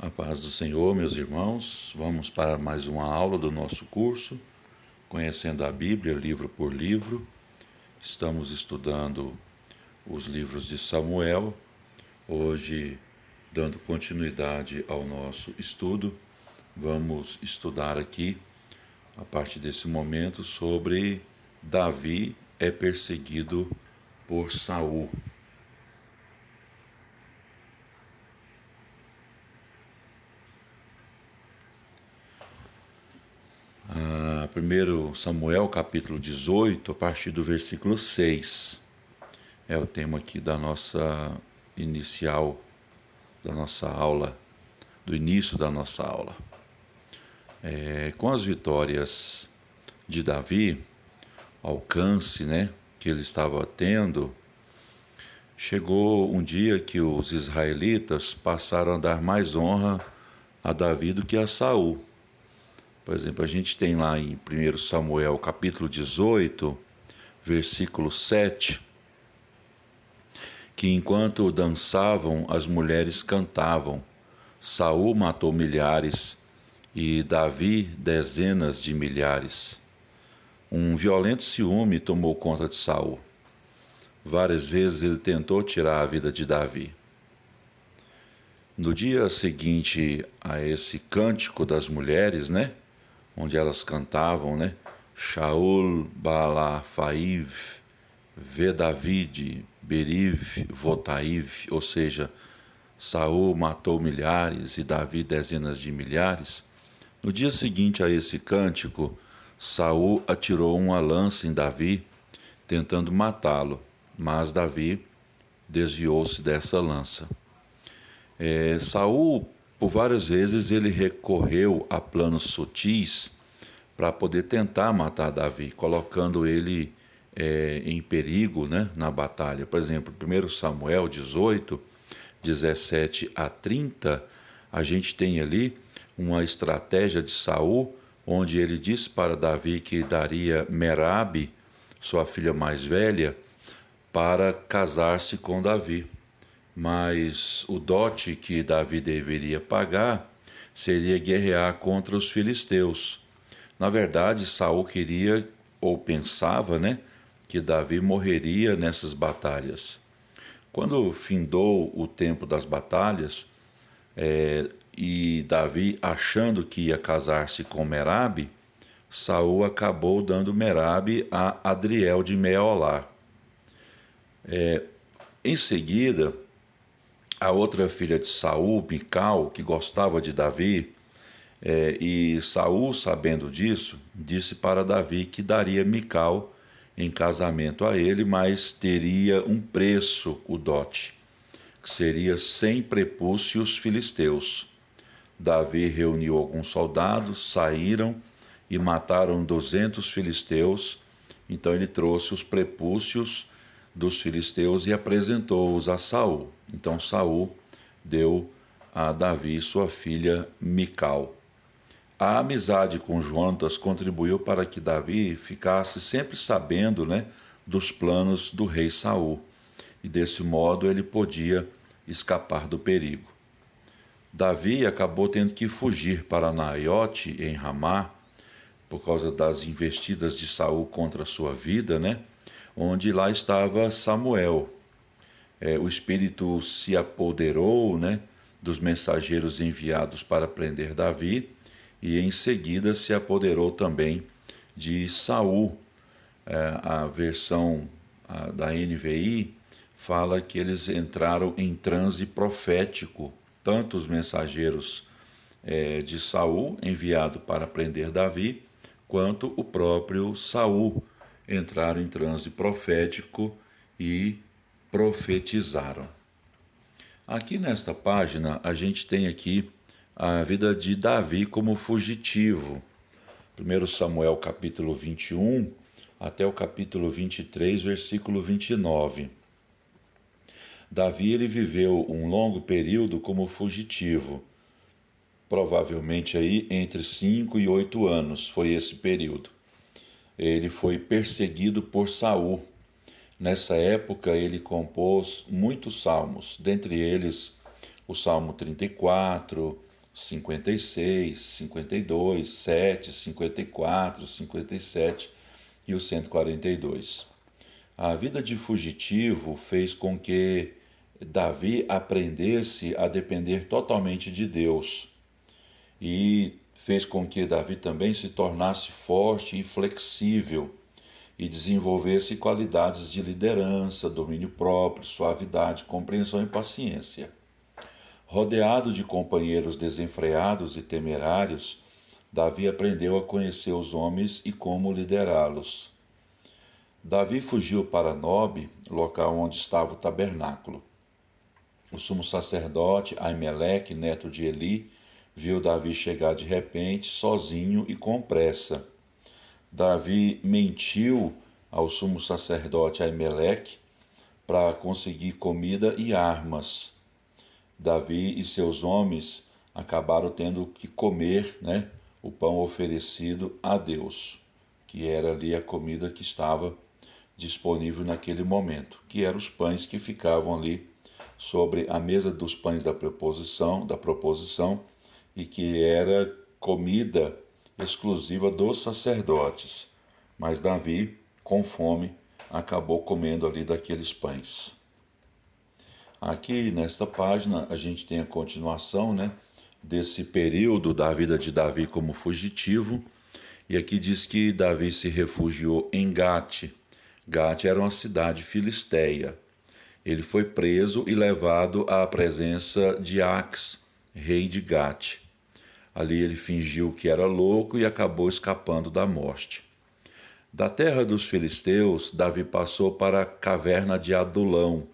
A paz do Senhor, meus irmãos. Vamos para mais uma aula do nosso curso, Conhecendo a Bíblia, livro por livro. Estamos estudando os livros de Samuel. Hoje, dando continuidade ao nosso estudo, vamos estudar aqui, a partir desse momento, sobre Davi é perseguido por Saul. Primeiro Samuel, capítulo 18, a partir do versículo 6. É o tema aqui da nossa inicial, da nossa aula, do início da nossa aula. Com as vitórias de Davi, alcance, que ele estava tendo, chegou um dia que os israelitas passaram a dar mais honra a Davi do que a Saul. Por exemplo, a gente tem lá em 1 Samuel, capítulo 18, versículo 7, que enquanto dançavam, as mulheres cantavam. Saul matou milhares e Davi dezenas de milhares. Um violento ciúme tomou conta de Saul. Várias vezes ele tentou tirar a vida de Davi. No dia seguinte a esse cântico das mulheres, onde elas cantavam, Shaul Balafaiv, Vê David, Beriv, Votaiv, ou seja, Saul matou milhares e Davi dezenas de milhares. No dia seguinte a esse cântico, Saul atirou uma lança em Davi, tentando matá-lo, mas Davi desviou-se dessa lança. Saul, por várias vezes, ele recorreu a planos sutis para poder tentar matar Davi, colocando ele em perigo, na batalha. Por exemplo, 1 Samuel 18, 17 a 30, a gente tem ali uma estratégia de Saul, onde ele disse para Davi que daria Merabe, sua filha mais velha, para casar-se com Davi. Mas o dote que Davi deveria pagar seria guerrear contra os filisteus. Na verdade, Saul queria, ou pensava, que Davi morreria nessas batalhas. Quando findou o tempo das batalhas, e Davi achando que ia casar-se com Merabe, Saul acabou dando Merabe a Adriel de Meolá. Em seguida, a outra filha de Saul, Mical, que gostava de Davi, e Saul, sabendo disso, disse para Davi que daria Mical em casamento a ele, mas teria um preço, o dote, que seria 100 prepúcios filisteus. Davi reuniu alguns soldados, saíram e mataram 200 filisteus. Então ele trouxe os prepúcios dos filisteus e apresentou-os a Saul. Então Saul deu a Davi sua filha Mical. A amizade com Jonatas contribuiu para que Davi ficasse sempre sabendo, dos planos do rei Saul. E desse modo ele podia escapar do perigo. Davi acabou tendo que fugir para Naiote, em Ramá, por causa das investidas de Saul contra a sua vida, onde lá estava Samuel. O Espírito se apoderou, dos mensageiros enviados para prender Davi, e em seguida se apoderou também de Saul. A versão da NVI fala que eles entraram em transe profético, tanto os mensageiros de Saul, enviado para prender Davi, quanto o próprio Saul entraram em transe profético e profetizaram. Aqui nesta página, a gente tem aqui a vida de Davi como fugitivo. 1 Samuel capítulo 21 até o capítulo 23, versículo 29. Davi ele viveu um longo período como fugitivo, provavelmente aí entre 5 e 8 anos foi esse período. Ele foi perseguido por Saul. Nessa época ele compôs muitos salmos, dentre eles o Salmo 34, 56, 52, 7, 54, 57 e o 142. A vida de fugitivo fez com que Davi aprendesse a depender totalmente de Deus e fez com que Davi também se tornasse forte e flexível e desenvolvesse qualidades de liderança, domínio próprio, suavidade, compreensão e paciência. Rodeado de companheiros desenfreados e temerários, Davi aprendeu a conhecer os homens e como liderá-los. Davi fugiu para Nob, local onde estava o tabernáculo. O sumo sacerdote Aimeleque, neto de Eli, viu Davi chegar de repente, sozinho e com pressa. Davi mentiu ao sumo sacerdote Aimeleque para conseguir comida e armas. Davi e seus homens acabaram tendo que comer, o pão oferecido a Deus, que era ali a comida que estava disponível naquele momento, que eram os pães que ficavam ali sobre a mesa dos pães da proposição, e que era comida exclusiva dos sacerdotes. Mas Davi, com fome, acabou comendo ali daqueles pães. Aqui nesta página a gente tem a continuação, desse período da vida de Davi como fugitivo. E aqui diz que Davi se refugiou em Gate. Gate era uma cidade filisteia. Ele foi preso e levado à presença de Ax, rei de Gate. Ali ele fingiu que era louco e acabou escapando da morte. Da terra dos filisteus, Davi passou para a caverna de Adulão,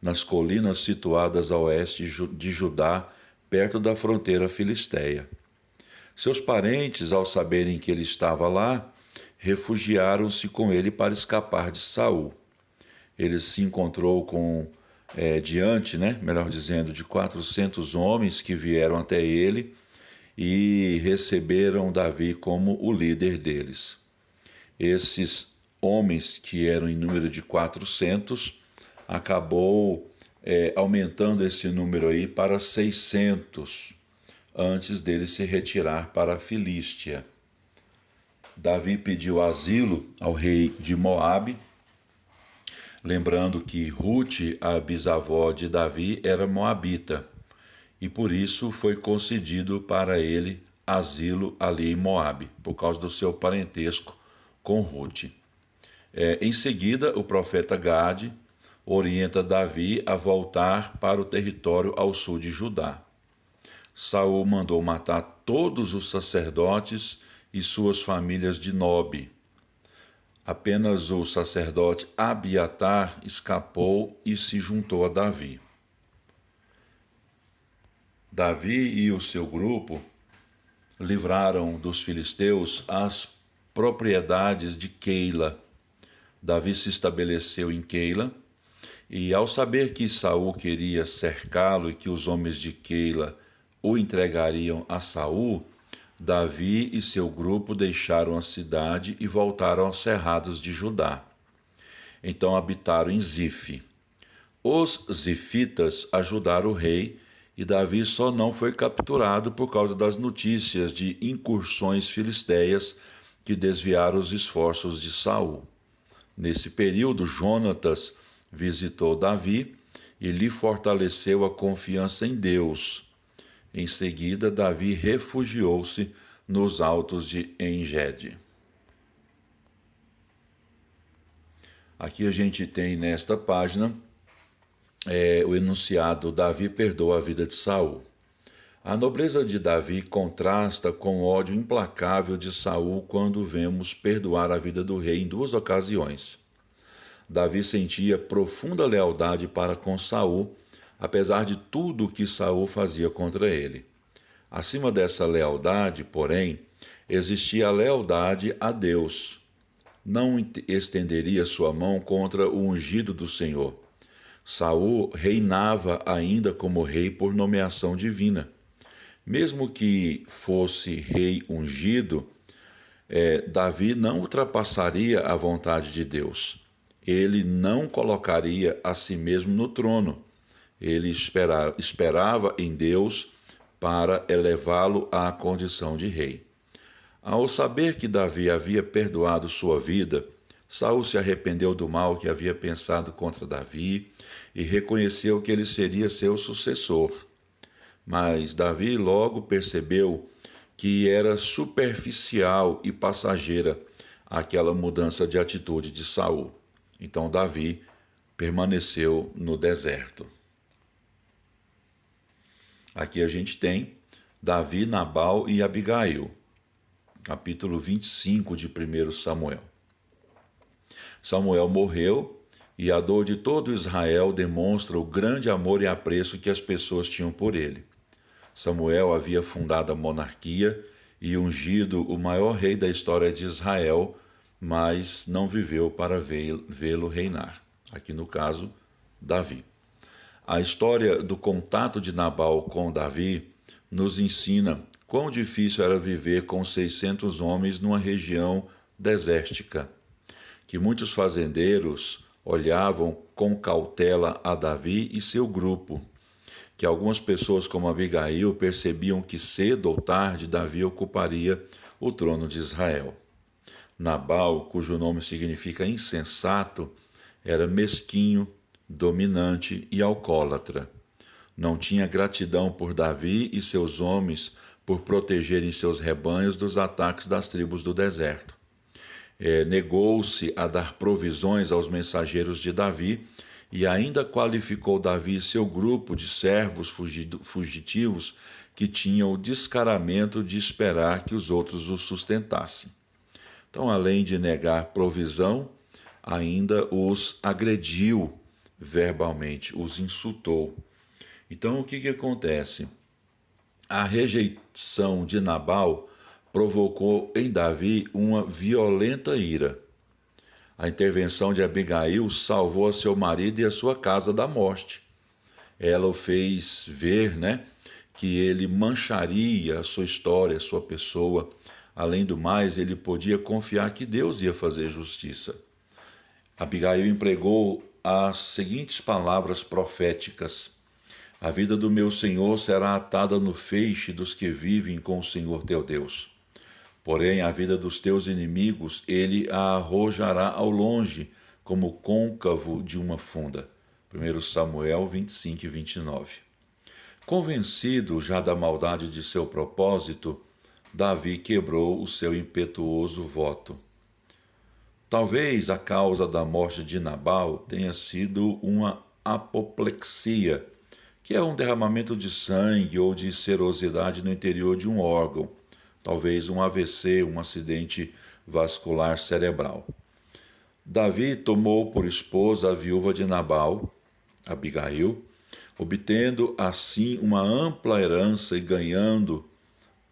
nas colinas situadas a oeste de Judá, perto da fronteira filisteia. Seus parentes, ao saberem que ele estava lá, refugiaram-se com ele para escapar de Saul. Ele se encontrou de 400 homens que vieram até ele e receberam Davi como o líder deles. Esses homens, que eram em número de 400, acabou aumentando esse número aí para 600, antes dele se retirar para a Filístia. Davi pediu asilo ao rei de Moabe, lembrando que Rute, a bisavó de Davi, era moabita, e por isso foi concedido para ele asilo ali em Moabe, por causa do seu parentesco com Rute. Em seguida, o profeta Gade orienta Davi a voltar para o território ao sul de Judá. Saul mandou matar todos os sacerdotes e suas famílias de Nob. Apenas o sacerdote Abiatar escapou e se juntou a Davi. Davi e o seu grupo livraram dos filisteus as propriedades de Keila. Davi se estabeleceu em Keila, e ao saber que Saul queria cercá-lo e que os homens de Keila o entregariam a Saul, Davi e seu grupo deixaram a cidade e voltaram aos cerrados de Judá. Então habitaram em Zife. Os zifitas ajudaram o rei, e Davi só não foi capturado por causa das notícias de incursões filisteias que desviaram os esforços de Saul. Nesse período, Jonatas visitou Davi e lhe fortaleceu a confiança em Deus. Em seguida, Davi refugiou-se nos altos de Engede. Aqui a gente tem nesta página o enunciado: Davi perdoa a vida de Saul. A nobreza de Davi contrasta com o ódio implacável de Saul quando vemos perdoar a vida do rei em duas ocasiões. Davi sentia profunda lealdade para com Saul, apesar de tudo o que Saul fazia contra ele. Acima dessa lealdade, porém, existia a lealdade a Deus. Não estenderia sua mão contra o ungido do Senhor. Saul reinava ainda como rei por nomeação divina. Mesmo que fosse rei ungido, Davi não ultrapassaria a vontade de Deus. Ele não colocaria a si mesmo no trono. Ele esperava em Deus para elevá-lo à condição de rei. Ao saber que Davi havia perdoado sua vida, Saul se arrependeu do mal que havia pensado contra Davi e reconheceu que ele seria seu sucessor. Mas Davi logo percebeu que era superficial e passageira aquela mudança de atitude de Saul. Então Davi permaneceu no deserto. Aqui a gente tem Davi, Nabal e Abigail, capítulo 25 de 1 Samuel. Samuel morreu e a dor de todo Israel demonstra o grande amor e apreço que as pessoas tinham por ele. Samuel havia fundado a monarquia e ungido o maior rei da história de Israel, mas não viveu para vê-lo reinar. Aqui no caso, Davi. A história do contato de Nabal com Davi nos ensina quão difícil era viver com 600 homens numa região desértica, que muitos fazendeiros olhavam com cautela a Davi e seu grupo, que algumas pessoas como Abigail percebiam que cedo ou tarde Davi ocuparia o trono de Israel. Nabal, cujo nome significa insensato, era mesquinho, dominante e alcoólatra. Não tinha gratidão por Davi e seus homens por protegerem seus rebanhos dos ataques das tribos do deserto. Negou-se a dar provisões aos mensageiros de Davi e ainda qualificou Davi e seu grupo de servos fugitivos que tinham o descaramento de esperar que os outros os sustentassem. Então, além de negar provisão, ainda os agrediu verbalmente, os insultou. Então, o que acontece? A rejeição de Nabal provocou em Davi uma violenta ira. A intervenção de Abigail salvou a seu marido e a sua casa da morte. Ela o fez ver, que ele mancharia a sua história, a sua pessoa. Além do mais, ele podia confiar que Deus ia fazer justiça. Abigail empregou as seguintes palavras proféticas: a vida do meu Senhor será atada no feixe dos que vivem com o Senhor teu Deus. Porém, a vida dos teus inimigos ele a arrojará ao longe, como o côncavo de uma funda. 1 Samuel 25 e 29. Convencido já da maldade de seu propósito, Davi quebrou o seu impetuoso voto. Talvez a causa da morte de Nabal tenha sido uma apoplexia, que é um derramamento de sangue ou de serosidade no interior de um órgão, talvez um AVC, um acidente vascular cerebral. Davi tomou por esposa a viúva de Nabal, Abigail, obtendo assim uma ampla herança e ganhando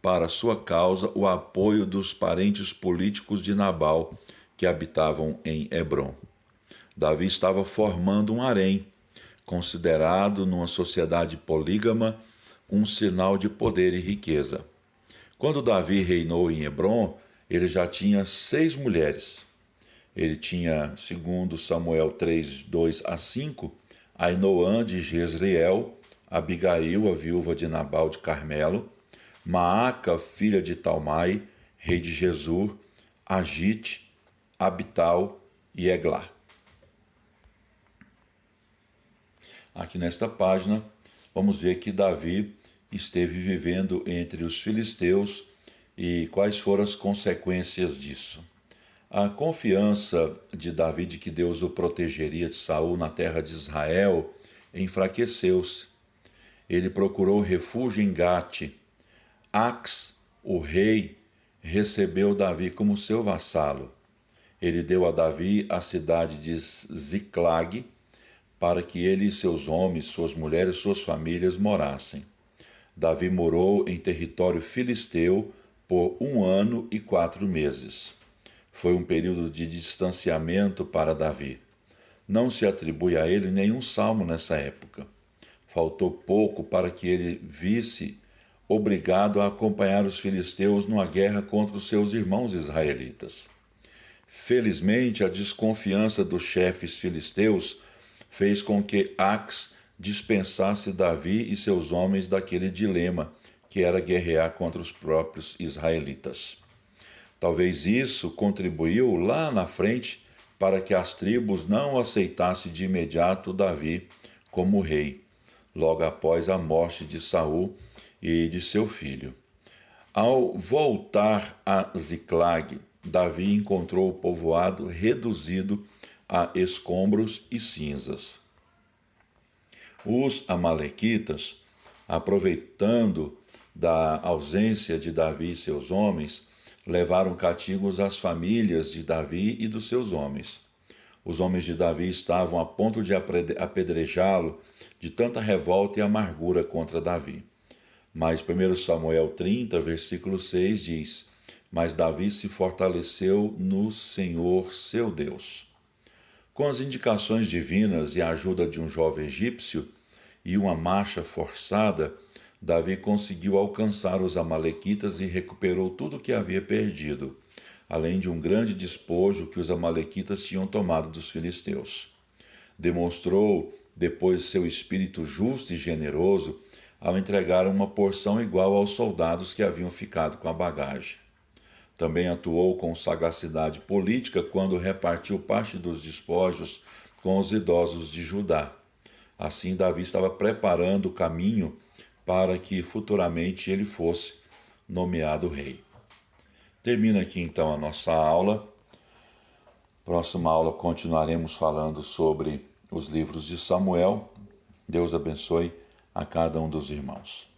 para sua causa o apoio dos parentes políticos de Nabal que habitavam em Hebrom. Davi estava formando um harém, considerado numa sociedade polígama um sinal de poder e riqueza. Quando Davi reinou em Hebrom, ele já tinha 6 mulheres. Ele tinha, segundo Samuel 3, 2 a 5, Ainoã de Jezreel, Abigail, a viúva de Nabal de Carmelo, Maaca, filha de Talmai, rei de Gesur, Agite, Abital e Eglá. Aqui nesta página, vamos ver que Davi esteve vivendo entre os filisteus e quais foram as consequências disso. A confiança de Davi de que Deus o protegeria de Saul na terra de Israel enfraqueceu-se. Ele procurou refúgio em Gate. Ax, o rei, recebeu Davi como seu vassalo. Ele deu a Davi a cidade de Ziclag para que ele e seus homens, suas mulheres e suas famílias morassem. Davi morou em território filisteu por 1 ano e 4 meses. Foi um período de distanciamento para Davi. Não se atribui a ele nenhum salmo nessa época. Faltou pouco para que ele visse obrigado a acompanhar os filisteus numa guerra contra os seus irmãos israelitas. Felizmente, a desconfiança dos chefes filisteus fez com que Ax dispensasse Davi e seus homens daquele dilema que era guerrear contra os próprios israelitas. Talvez isso contribuiu lá na frente para que as tribos não aceitassem de imediato Davi como rei, logo após a morte de Saul e de seu filho. Ao voltar a Ziclag, Davi encontrou o povoado reduzido a escombros e cinzas. Os amalequitas, aproveitando da ausência de Davi e seus homens, levaram cativos as famílias de Davi e dos seus homens. Os homens de Davi estavam a ponto de apedrejá-lo de tanta revolta e amargura contra Davi. Mas 1 Samuel 30, versículo 6 diz: Mas Davi se fortaleceu no Senhor seu Deus. Com as indicações divinas e a ajuda de um jovem egípcio e uma marcha forçada, Davi conseguiu alcançar os amalequitas e recuperou tudo o que havia perdido, além de um grande despojo que os amalequitas tinham tomado dos filisteus. Demonstrou depois seu espírito justo e generoso ao entregar uma porção igual aos soldados que haviam ficado com a bagagem. Também atuou com sagacidade política quando repartiu parte dos despojos com os idosos de Judá. Assim, Davi estava preparando o caminho para que futuramente ele fosse nomeado rei. Termina aqui então a nossa aula. Próxima aula continuaremos falando sobre os livros de Samuel. Deus abençoe a cada um dos irmãos.